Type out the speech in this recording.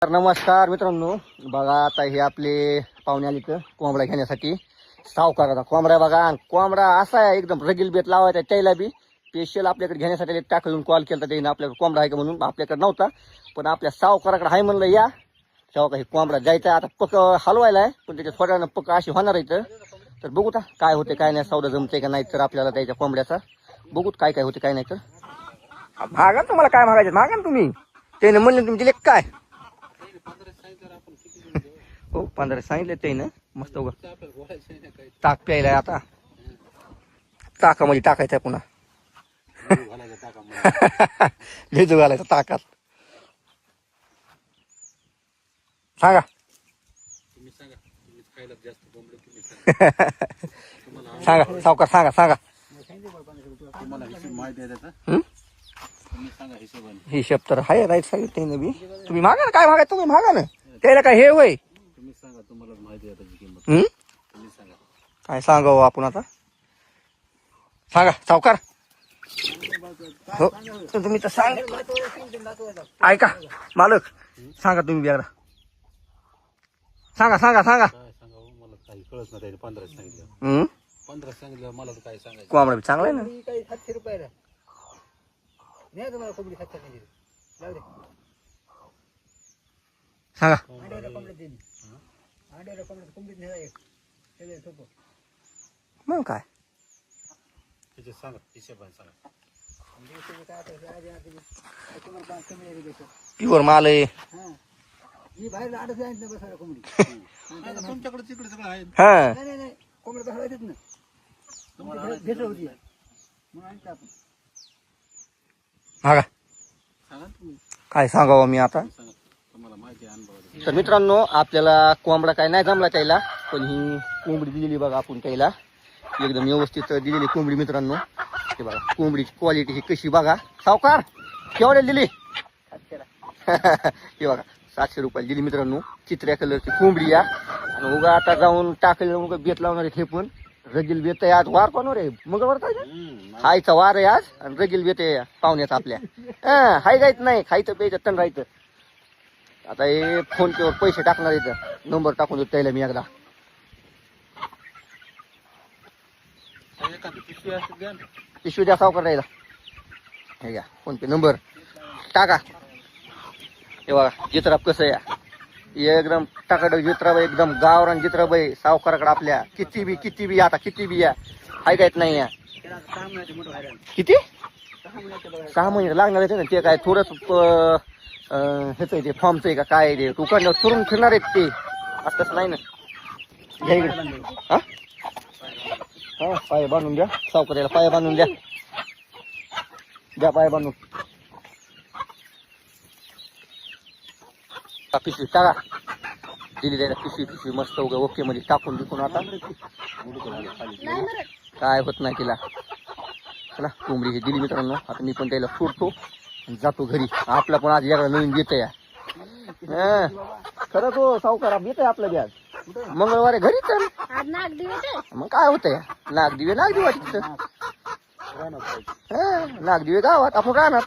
तर नमस्कार मित्रांनो, बघा आता हे आपले पाहुणे आले तर कोंबडा घेण्यासाठी. सावकाराचा कोंबडा आहे बघा. आणि कोंबडा असा आहे एकदम रगील बेत लावायचा त्याला बी स्पेशल आपल्याकडे घेण्यासाठी टाकून कॉल केला तर त्याने आपल्याकडे कोंबडा आहे का म्हणून. आपल्याकडे नव्हता पण आपल्या सावकाराकडे आहे म्हणलं या सावकार. हे कोंबडा जायचा आता पक हलवायला आहे पण त्याच्या थोड्यानं पक अशी होणार आहे. तर बघू काय होते काय नाही, सौदा जमते का नाही तर आपल्याला त्याच्या कोंबड्याचा बघूत काय काय होते काय नाही. तर मागा तुम्हाला काय मागायचं मागा ना तुम्ही. त्याने म्हणले तुम्ही दिले काय हो 15 सांगितले ते ना. मस्त ताक प्यायलाय आता. ताकामध्ये टाकायचं पुन्हा लिजू घालायचं ताकात. सांगा सांगा सावकार सांगा सांगा हिशोब तर आहे राईट सांगितलं ना बी. तुम्ही मागा ना काय मागा तुम्ही मागा ना त्याला काय हे होय. काय सांगावं आपण आता. सांगा सावकार. हो तुम्ही तर सांग ऐका मालक सांगा तुम्ही बी एकदा सांगा सांगा सांगा. मला काही कळत नाही. 15 सांगितलं 15 सांगितलं मला तर काय सांगायचं. कोंबडा बी चांगला आहे ना. काही 700 रुपयाला नाही तुम्हाला कोंबडी 700 नाही जाऊ दे. सांगा आंड्याला कोंबडी देईन. आंड्याला कोंबडी नाही एक त्याला सोपं. मग काय त्याचे सांगा हिशोबाने सांगा. काय आता तुम्हाला बांध कमी आहे देतो. प्युअर माल आहे. हां मी बाहेर आडच नाही बसायला कोंबडी. तुमच्याकडे तिकडे सगळं आहे. हा नाही नाही कोंबडी बसायला देत ना तुम्हाला भेट होती म्हणून आणतो आपण. मागा सांगा तुम्ही काय सांगावं मी आता. सांगा तुम्हाला माहिती आहे अनुभव. तर मित्रांनो आपल्याला कोंबडा काय नाही जमला त्याला पण ही कोंबडी दिलेली बघा आपण त्याला एकदम व्यवस्थित दिलेली कोंबडी मित्रांनो. हे बघा कोंबडीची क्वालिटी ही कशी बघा. सावकार केवढ्या दिली हे बघा 700 रुपयाला दिली मित्रांनो. चित्र्या कलरची कोंबडी या. आणि उगा आता जाऊन टाकलेलं उगा बेत लावणार आहे. हे पण रगील बेत आहे आज. वार कोण रे मग हायचा वार आहे आज आणि रगील बेत आहे पाहुण्याचा आपल्या. हाय गायच नाही खायचं प्यायचं तण राहायचं. आता हे फोन पेवर पैसे टाकणार इथं नंबर टाकून देतो त्याला मी एकदा. एखादी पिशवी असते द्या ना. पिशवी द्या सावकार राहिला. हे घ्या फोन पे नंबर टाका. हे बघा जित्राब कसं आहे एकदम टाकाडक जित्राब एकदम गावरान जित्राब आहे सावकाराकडे आपल्या. किती बी आता किती बी या हाय कायच नाही या. त्याला 6 महिन्याचे मोठं व्हायला किती 6 महिन्याचे बघा. 6 महिने लागणार आहे ना. ते काय थोडंच ह्याच आहे ते फॉर्मच आहे का काय ते दुकान चुरून फिरणार आहेत ते असं नाही ना. घ्या इकडे. हा हा पाय बांधून द्या सावकाराला. पाय बांधून द्या द्या पाय बांधून. पिशवी टाका दिली द्यायला पिशवी मस्त उगा ओके मध्ये टाकून बिकून. आता काय होत नाही तिला. चला कोंबडी ही दिली मित्रांनो. आता मी पण त्याला सोडतो आणि जातो घरी. आपला पण आज याला नवीन देत या खरं तो सावकार येत आहे आपला बी आज मंगळवारी घरी. तर मग काय होतंय नागदिवे तिथं. नागदिवे गावात आपण राहणार.